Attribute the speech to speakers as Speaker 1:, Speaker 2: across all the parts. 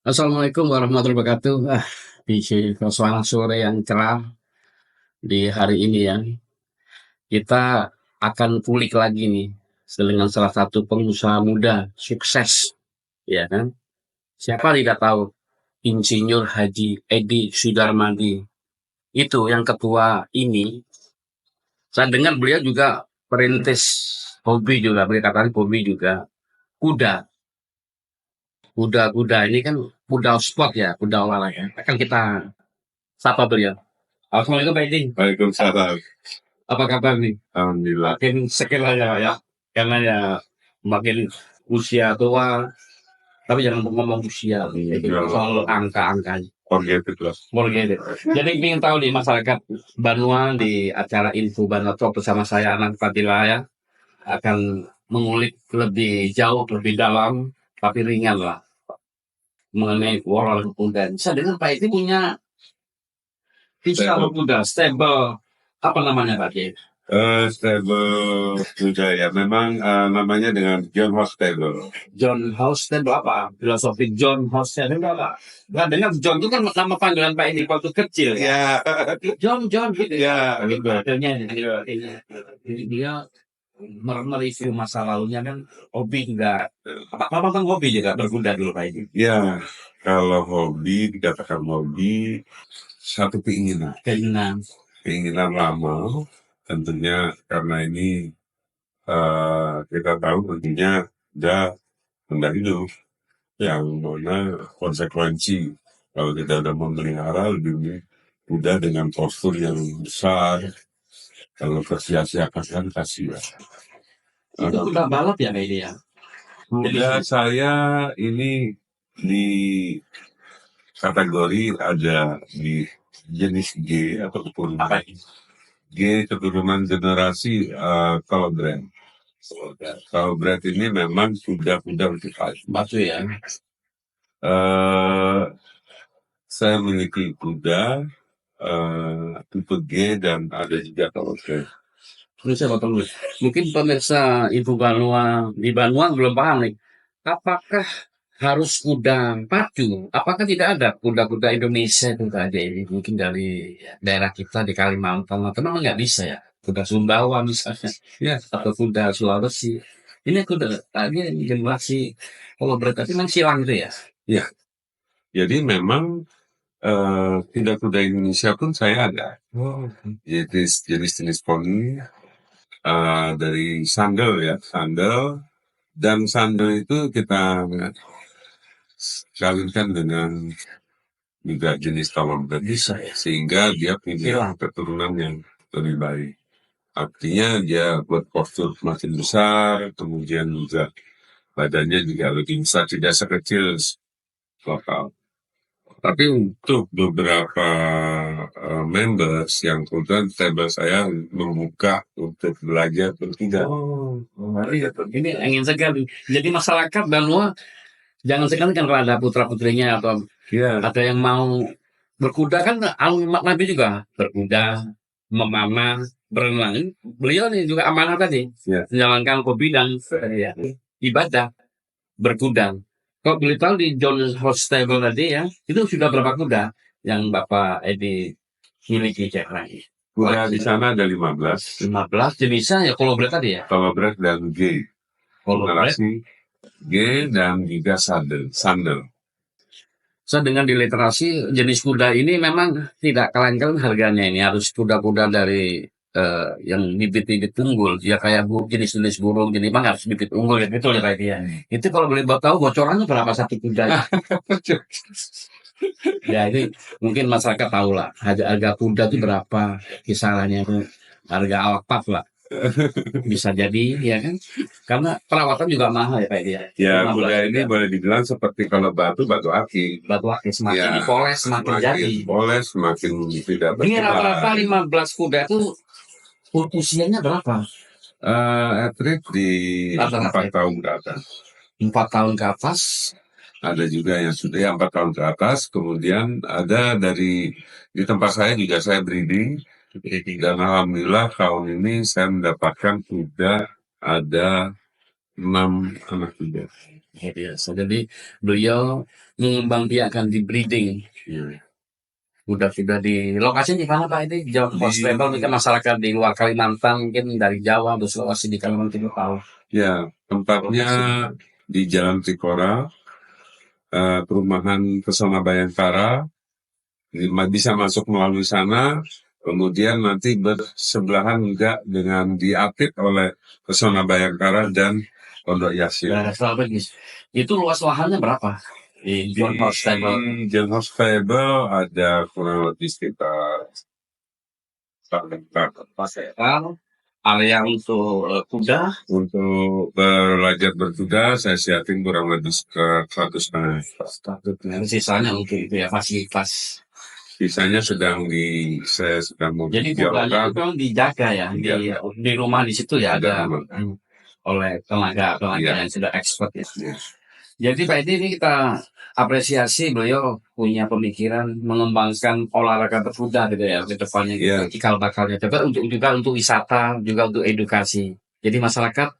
Speaker 1: Assalamualaikum warahmatullahi wabarakatuh. Di suasana sore yang cerah di hari ini ya, kita akan kulik lagi nih dengan salah satu pengusaha muda sukses, ya kan? Siapa tidak tahu Insinyur Haji Edi Sudarmadi. Itu yang ketua ini. Saya dengar beliau juga perintis hobi juga, beliau katakan hobi juga. Kuda, kuda ini kan kuda sport ya, kuda olahraga. Akan kita sapa beliau. Assalamualaikum Pak Edi.
Speaker 2: Waalaikumsalam.
Speaker 1: Apa kabar nih?
Speaker 2: Alhamdulillah.
Speaker 1: Makin sekian aja ya, karena ya makin usia tua, tapi jangan ngomong usia, soal angka-angkanya.
Speaker 2: Forget it lah.
Speaker 1: Boleh gitu. Jadi ingin tahu nih masyarakat Banua di acara Info Banua Talk bersama saya Anak Fadila ya, akan mengulik lebih jauh, lebih dalam, tapi ringan lah mengenai olahraga kuda. Saya dengar Pak itu punya pistol kuda, stable, apa namanya Pak Edi?
Speaker 2: Stable kuda ya. Memang namanya dengan John Horse Stable.
Speaker 1: John Hostel apa? Filosofi John Hostel itu apa? Nggak dengar John itu kan nama panggilan Pak ini waktu kecil ya.
Speaker 2: Ya,
Speaker 1: John gitu
Speaker 2: ya,
Speaker 1: Gitu.
Speaker 2: betul.
Speaker 1: Akhirnya dia mereview masa lalunya kan hobi juga. Apa bang hobi juga berkuda dulu Pak ini?
Speaker 2: Ya, kalau hobi, dikatakan hobi, satu keinginan. Keinginan lama, tentunya karena ini kita tahu tentunya ada benda hidup yang mana konsekuensi kalau kita udah memelihara lebih mudah dengan postur yang besar. Kalau tersia-siakan kan kasihan.
Speaker 1: Itu udah balap ya Pak ini ya?
Speaker 2: Kuda saya ini di kategori ada di jenis G ataupun G keturunan generasi Thoroughbred. Thoroughbred ini memang kuda-kuda vertikal.
Speaker 1: Batu ya.
Speaker 2: Saya memiliki kuda tipe G dan ada juga Thoroughbred.
Speaker 1: Terus saya potong dulu. Mungkin pemirsa Ibu Banua di Banua belum paham nih. Apakah harus kuda pacu? Apakah tidak ada kuda-kuda Indonesia itu tadi ini mungkin dari daerah kita di Kalimantan atau memang nggak bisa ya? Kuda Sumbawa misalnya, ya atau kuda Sulawesi. Ini kuda tadi generasi kalau berarti memang silang itu ya?
Speaker 2: Ya, jadi memang kuda-kuda Indonesia pun saya ada. Jadi jenis-jenis poni dari sandal ya, sandal. Dan sandal itu kita kawinkan dengan juga jenis Thoroughbred
Speaker 1: Bisa ya.
Speaker 2: sehingga dia punya keturunan yang lebih baik. Artinya dia buat postur makin besar, kemudian juga badannya juga lebih besar, tidak sekecil lokal. Tapi untuk beberapa members yang kemudian table saya membuka untuk belajar berkuda.
Speaker 1: Ini ingin sekali. Jadi masyarakat Banua jangan sekali kan kalau ada putra-putrinya atau ada yang mau berkuda kan alamat Nabi juga berkuda, memanah, berenang. Beliau nih juga amanah tadi, menjalankan hobi dan ibadah berkuda. Kok beliau tahu di John Hostable tadi ya, itu sudah berapa kuda yang Bapak Edi miliki cek lagi?
Speaker 2: Kuda di sana ada 15.
Speaker 1: 15 jenisnya ya kalau berat tadi ya?
Speaker 2: Thoroughbred dan G. Generasi G dan juga sandal.
Speaker 1: Saya dengan di literasi jenis kuda ini memang tidak kaleng-kaleng harganya ini harus kuda-kuda dari yang bibit-bibit unggul ya kayak jenis-jenis burung jenis bang harus bibit unggul ya betul ya Pak ya. Itu kalau boleh tahu bocorannya berapa satu kuda? Ya ini mungkin masyarakat tahu lah harga kuda itu berapa kisarannya itu harga alpat lah bisa jadi ya kan karena perawatan juga mahal ya Pak ya.
Speaker 2: Ya kuda ini boleh dibilang seperti kalau batu aki.
Speaker 1: Batu aki semakin dipoles semakin jadi.
Speaker 2: Poles semakin tidak
Speaker 1: Ini rata-rata 15 kuda itu usianya berapa?
Speaker 2: Atlet di 4 tahun ke atas.
Speaker 1: 4 tahun ke atas.
Speaker 2: Ada juga yang sudah 4 tahun ke atas. Kemudian ada di tempat saya juga saya breeding. Dan alhamdulillah tahun ini saya mendapatkan kuda ada 6 anak juga.
Speaker 1: Biasa. Jadi beliau mengembangbiakkan di breeding.
Speaker 2: Iya.
Speaker 1: Sudah di lokasi di mana Pak ini? John Constable mungkin masyarakat di luar Kalimantan, mungkin dari Jawa atau Sulawesi di Kalimantan Timur tahu.
Speaker 2: Ya, tempatnya di Jalan Tikora, perumahan Pesona Bayangkara, bisa masuk melalui sana, kemudian nanti bersebelahan juga dengan diapit oleh Pesona Bayangkara dan Pondok Yasin.
Speaker 1: Nah, strategis. Itu luas lahannya berapa? Di John Constable.
Speaker 2: John Constable ada kurang lebih sekitar 4 hektar.
Speaker 1: Area untuk kuda.
Speaker 2: Untuk belajar berkuda, saya siapin kurang lebih sekitar 1,5 hektar.
Speaker 1: Sisanya mungkin itu ya fasilitas.
Speaker 2: Sisanya saya sedang mau
Speaker 1: Jadi kudanya itu memang dijaga ya, di rumah di situ ya ada oleh tenaga yang sudah expert ya. Jadi Pak Edi, ini kita apresiasi beliau punya pemikiran mengembangkan olahraga berkuda gitu ya ke depannya, cikal bakalnya juga untuk wisata, juga untuk edukasi. Jadi masyarakat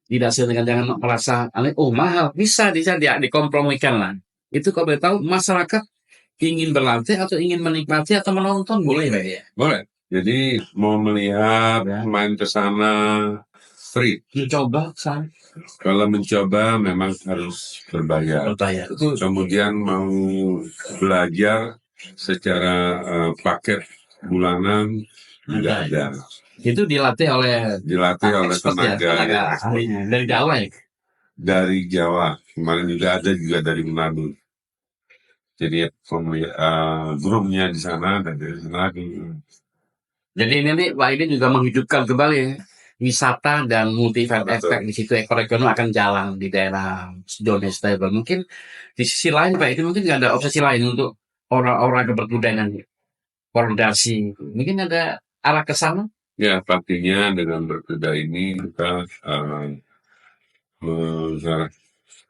Speaker 1: tidak jangan merasa mahal, bisa dikompromikan lah. Itu kalau boleh tahu masyarakat ingin berlatih atau ingin menikmati atau menonton boleh Pak ya?
Speaker 2: Boleh. Jadi mau melihat, main ke sana free.
Speaker 1: Mencoba sana.
Speaker 2: Kalau mencoba memang harus berbayar. Kemudian mau belajar secara paket bulanan juga ada.
Speaker 1: Itu dilatih oleh tenaga ahlinya dari Jawa ya?
Speaker 2: Dari Jawa. Kemarin juga ada dari Manado. Jadi grupnya di sana dan dari sana lagi.
Speaker 1: Jadi ini Pak ini juga menghidupkan kembali wisata dan multi efek di situ, ekonomi akan jalan di daerah John Constable. Mungkin di sisi lain Pak itu mungkin nggak ada obsesi lain untuk orang-orang berkuda nanti, fondasi. Mungkin ada arah ke sana?
Speaker 2: Ya, pastinya dengan berkuda ini kita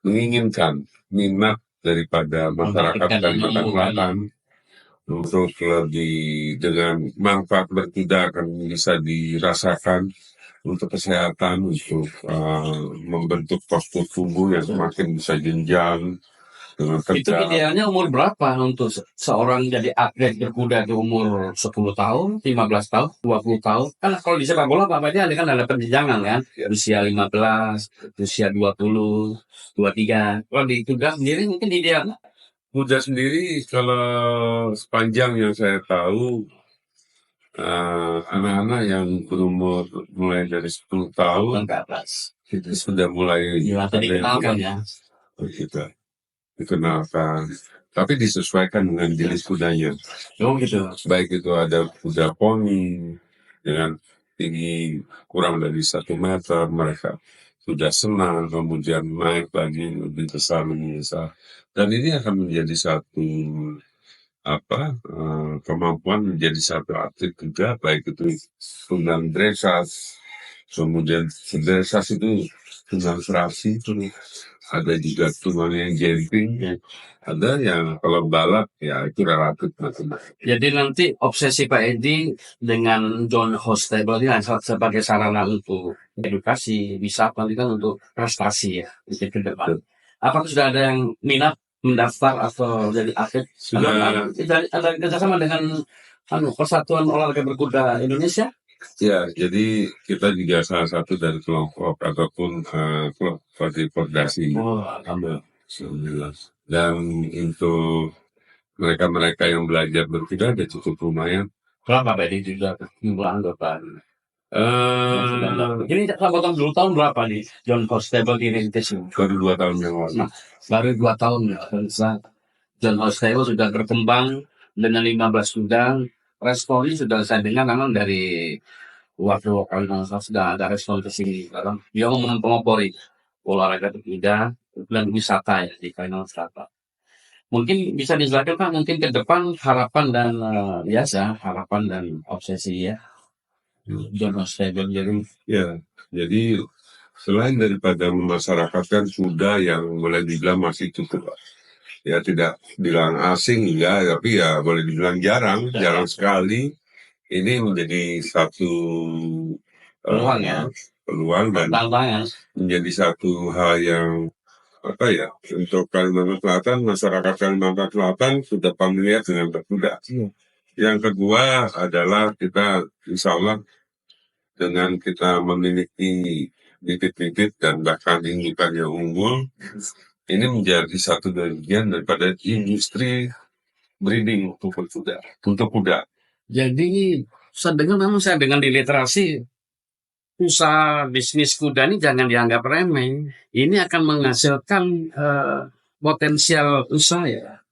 Speaker 2: menginginkan minat daripada masyarakat Kalimantan Selatan untuk lebih dengan manfaat berkuda akan bisa dirasakan untuk kesehatan, untuk membentuk postur tubuh yang semakin bisa jenjang dengan tegak.
Speaker 1: Itu idealnya umur berapa untuk seorang jadi atlet berkuda di umur 10 tahun, 15 tahun, 20 tahun? Kan kalau di sepak bola Pak Badi kan ada penjenjangan kan? Usia 15, usia 20, 23. Kalau di kuda sendiri mungkin idealnya?
Speaker 2: Kuda sendiri kalau sepanjang yang saya tahu anak-anak yang berumur mulai dari 10 tahun
Speaker 1: ke atas
Speaker 2: itu sudah mulai
Speaker 1: dikenalkan ya.
Speaker 2: Kita dikenalkan, tapi disesuaikan dengan jenis kudanya.
Speaker 1: Oh gitu.
Speaker 2: Baik itu ada kuda poni dengan tinggi kurang dari 1 meter, mereka sudah senang, kemudian naik lagi lebih besar. Dan ini akan menjadi satu kemampuan menjadi satu atlet juga, baik itu tunggang dressage, kemudian dressage itu tunggang serasi, ada juga tunggang yang jumping, ada yang kalau balap ya itu relatif macam-macam.
Speaker 1: Jadi nanti obsesi Pak Edi dengan John Constable ini sebagai sarana untuk edukasi, wisata kan untuk prestasi ya di ke depan. Apakah sudah ada yang minat mendaftar atau jadi atlet?
Speaker 2: Sudah
Speaker 1: ada kerjasama dengan Persatuan Olahraga Berkuda Indonesia?
Speaker 2: Ya, jadi kita juga salah satu dari kelompok ataupun klub fondasi. Alhamdulillah. Dan untuk mereka-mereka yang belajar berkuda ada cukup lumayan.
Speaker 1: Berapa Pak Edi juga jumlah anggota? Ini potong dulu tahun berapa nih John Constable dirintis?
Speaker 2: Baru 2 tahun yang lalu.
Speaker 1: Baru 2 tahun ya. John Constable sudah berkembang dengan 15 kuda. Responnya sudah saya dengar memang dari waktu Kalimantan sudah ada respon ke sini. Dia mempelopori olahraga berkuda dan wisata ya di Kalimantan Selatan. Mungkin bisa dijelaskan Pak, mungkin ke depan harapan dan harapan dan obsesi ya. John Constable
Speaker 2: jadi selain daripada memasyarakatkan kuda yang boleh dibilang masih cukup ya tidak bilang asing juga, tapi ya boleh dibilang jarang sekali. Ini menjadi satu
Speaker 1: peluang ya.
Speaker 2: peluang dan
Speaker 1: tantangan.
Speaker 2: menjadi satu hal yang untuk Kalimantan Selatan, masyarakat Kalimantan Selatan sudah familiar dengan berkuda. Yang kedua adalah kita insya Allah dengan kita memiliki bibit-bibit dan bahkan indukan yang unggul, ini menjadi satu bagian daripada industri breeding untuk kuda.
Speaker 1: Jadi saya dengan di literasi, usaha bisnis kuda ini jangan dianggap remeh. Ini akan menghasilkan potensial usaha ya.